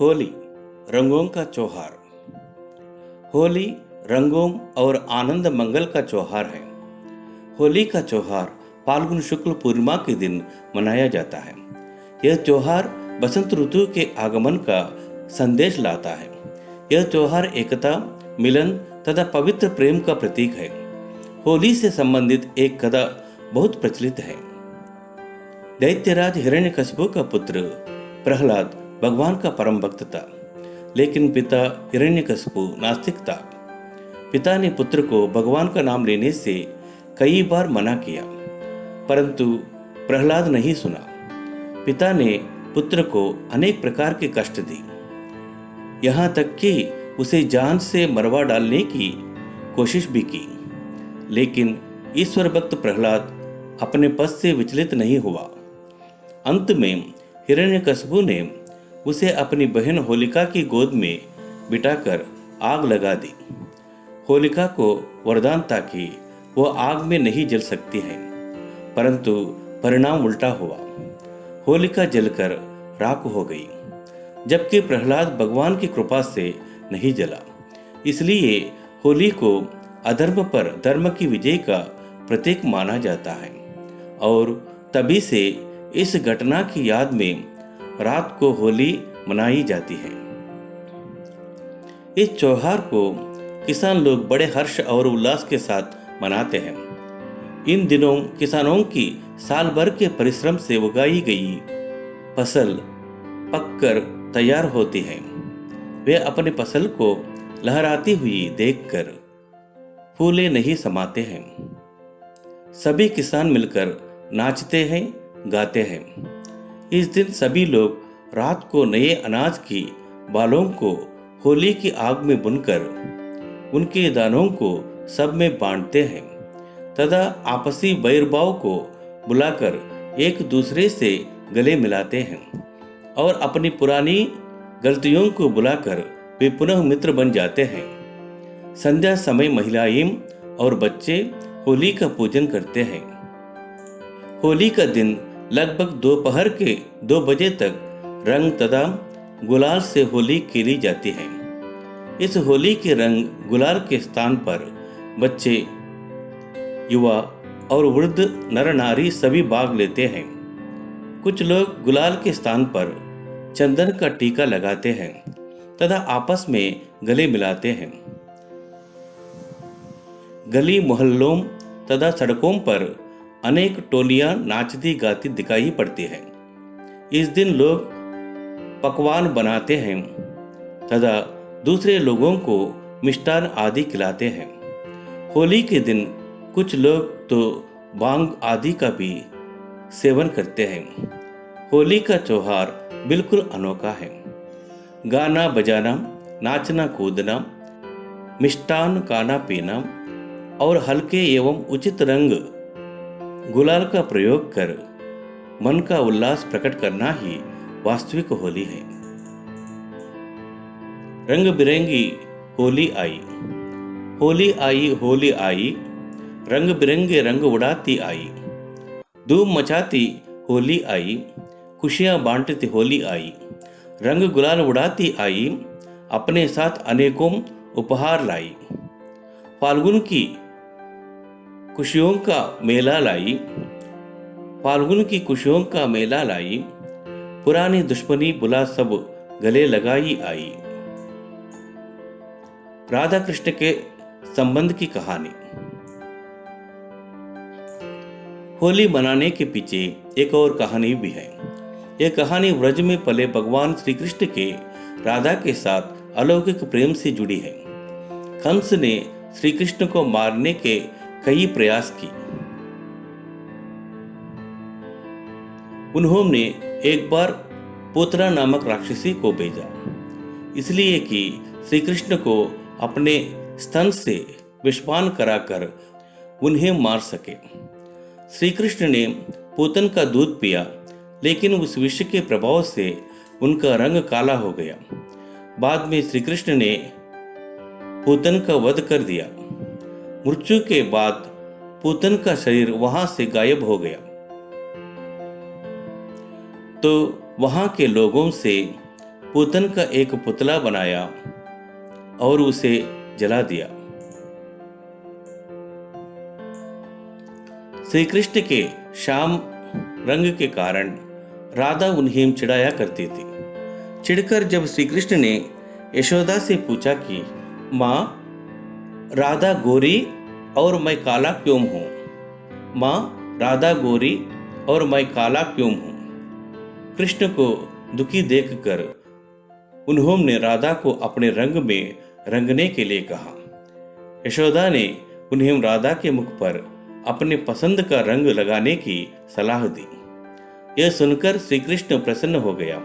होली रंगों का त्योहार। होली रंगों और आनंद मंगल का त्योहार है। होली का त्योहार फाल्गुन शुक्ल पूर्णिमा के दिन मनाया जाता है। यह त्योहार बसंत ऋतु के आगमन का संदेश लाता है। यह त्योहार एकता, मिलन तथा पवित्र प्रेम का प्रतीक है। होली से संबंधित एक कथा बहुत प्रचलित है। दैत्यराज हिरण्यकशिपु का पुत्र प्रहलाद भगवान का परम भक्त था, लेकिन पिता हिरण्यकशिपु नास्तिक था। पिता ने पुत्र को भगवान का नाम लेने से कई बार मना किया, परंतु प्रहलाद नहीं सुना। पिता ने पुत्र को अनेक प्रकार के कष्ट दिए, यहाँ तक कि उसे जान से मरवा डालने की कोशिश भी की, लेकिन ईश्वर भक्त प्रहलाद अपने पद से विचलित नहीं हुआ। अंत में हिरण्यकशिपु ने उसे अपनी बहन होलिका की गोद में बिठाकर आग लगा दी। होलिका को वरदान था कि वह आग में नहीं जल सकती है, परंतु परिणाम उल्टा हुआ। होलिका जलकर राख हो गई, जबकि प्रहलाद भगवान की कृपा से नहीं जला। इसलिए होली को अधर्म पर धर्म की विजय का प्रतीक माना जाता है और तभी से इस घटना की याद में रात को होली मनाई जाती है। इस त्योहार को किसान लोग बड़े हर्ष और उल्लास के साथ मनाते हैं। इन दिनों किसानों की साल भर के परिश्रम से उगाई गई फसल पककर तैयार होती है। वे अपने फसल को लहराती हुई देखकर फूले नहीं समाते हैं। सभी किसान मिलकर नाचते हैं, गाते हैं। इस दिन सभी लोग रात को नए अनाज की बालों को होली की आग में बुनकर उनके दानों को सब में बांटते हैं तथा आपसी बैरभाव को बुलाकर एक दूसरे से गले मिलाते हैं और अपनी पुरानी गलतियों को बुलाकर वे पुनः मित्र बन जाते हैं। संध्या समय महिलाएं और बच्चे होली का पूजन करते हैं। होली का दिन लगभग दोपहर के 2 बजे तक रंग तथा गुलाल से होली खेली जाती है। इस होली के रंग गुलाल के स्थान पर बच्चे, युवा और वृद्ध नर नारी सभी भाग लेते हैं। कुछ लोग गुलाल के स्थान पर चंदन का टीका लगाते हैं तथा आपस में गले मिलाते हैं। गली मोहल्लों तथा सड़कों पर अनेक टोलियां नाचती गाती दिखाई पड़ती हैं। इस दिन लोग पकवान बनाते हैं तथा दूसरे लोगों को मिष्ठान आदि खिलाते हैं। होली के दिन कुछ लोग तो भांग आदि का भी सेवन करते हैं। होली का त्योहार बिल्कुल अनोखा है। गाना बजाना, नाचना कूदना, मिष्ठान खाना पीना और हल्के एवं उचित रंग गुलाल का प्रयोग कर मन का उल्लास प्रकट करना ही वास्तविक होली है। रंग बिरंगी होली आई, होली आई, होली आई, रंग बिरंगे रंग उड़ाती आई, धूम मचाती होली आई, खुशियां बांटती होली आई, रंग गुलाल उड़ाती आई, अपने साथ अनेकों उपहार लाई। फाल्गुन की खुशियों का मेला लाई, फाल्गुन की खुशियों का मेला लाई, पुरानी दुश्मनी बुला सब गले लगाई आई। राधा कृष्ण के संबंध की कहानी। होली मनाने के पीछे एक और कहानी भी है। यह कहानी व्रज में पले भगवान श्री कृष्ण के राधा के साथ अलौकिक प्रेम से जुड़ी है। कंस ने श्री कृष्ण को मारने के कई प्रयास की। उन्होंने एक बार पूतना नामक राक्षसी को भेजा, इसलिए कि श्री कृष्ण को अपने स्तन से विषपान कराकर उन्हें मार सके। श्री कृष्ण ने पूतन का दूध पिया, लेकिन उस विष के प्रभाव से उनका रंग काला हो गया। बाद में श्री कृष्ण ने पूतन का वध कर दिया। मृत्यु के बाद पूतन का शरीर वहां से गायब हो गया। तो वहां के लोगों से पूतन का एक पुतला बनाया और उसे जला दिया। श्री कृष्ण के श्याम रंग के कारण राधा उन्हें चिढ़ाया करती थी। चिढ़कर जब श्री कृष्ण ने यशोदा से पूछा कि माँ, राधा गोरी और मैं काला क्यों हूँ? माँ, राधा गोरी और मैं काला क्यों हूँ? कृष्ण को दुखी देखकर उन्होंने राधा को अपने रंग में रंगने के लिए कहा। यशोदा ने उन्हें राधा के मुख पर अपने पसंद का रंग लगाने की सलाह दी। यह सुनकर श्री कृष्ण प्रसन्न हो गया।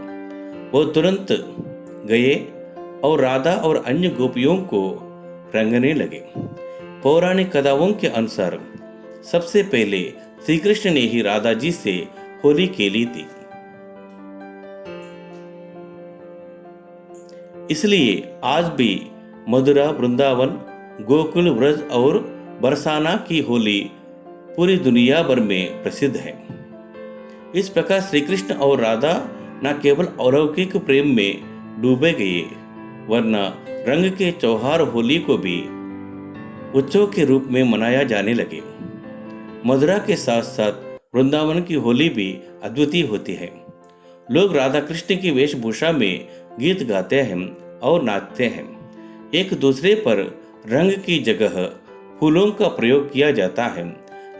वो तुरंत गए और राधा और अन्य गोपियों को रंगने लगे। पौराणिक कथाओं के अनुसार सबसे पहले श्री कृष्ण ने ही राधा जी से होली खेली थी। इसलिए आज भी मथुरा, वृंदावन, गोकुल, व्रज और बरसाना की होली पूरी दुनिया भर में प्रसिद्ध है। इस प्रकार श्री कृष्ण और राधा न केवल अलौकिक प्रेम में डूबे गए, वरना रंग के त्योहार होली को भी उत्सव के रूप में मनाया जाने लगे। मथुरा के साथ साथ वृंदावन की होली भी अद्वितीय होती है। लोग राधा कृष्ण की वेशभूषा में गीत गाते हैं और नाचते हैं। एक दूसरे पर रंग की जगह फूलों का प्रयोग किया जाता है।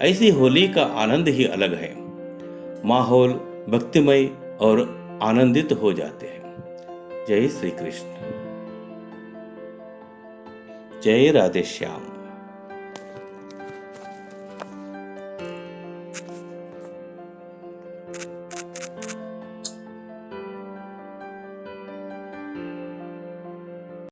ऐसी होली का आनंद ही अलग है। माहौल भक्तिमय और आनंदित हो जाते हैं। जय श्री कृष्ण। जय राधे श्याम।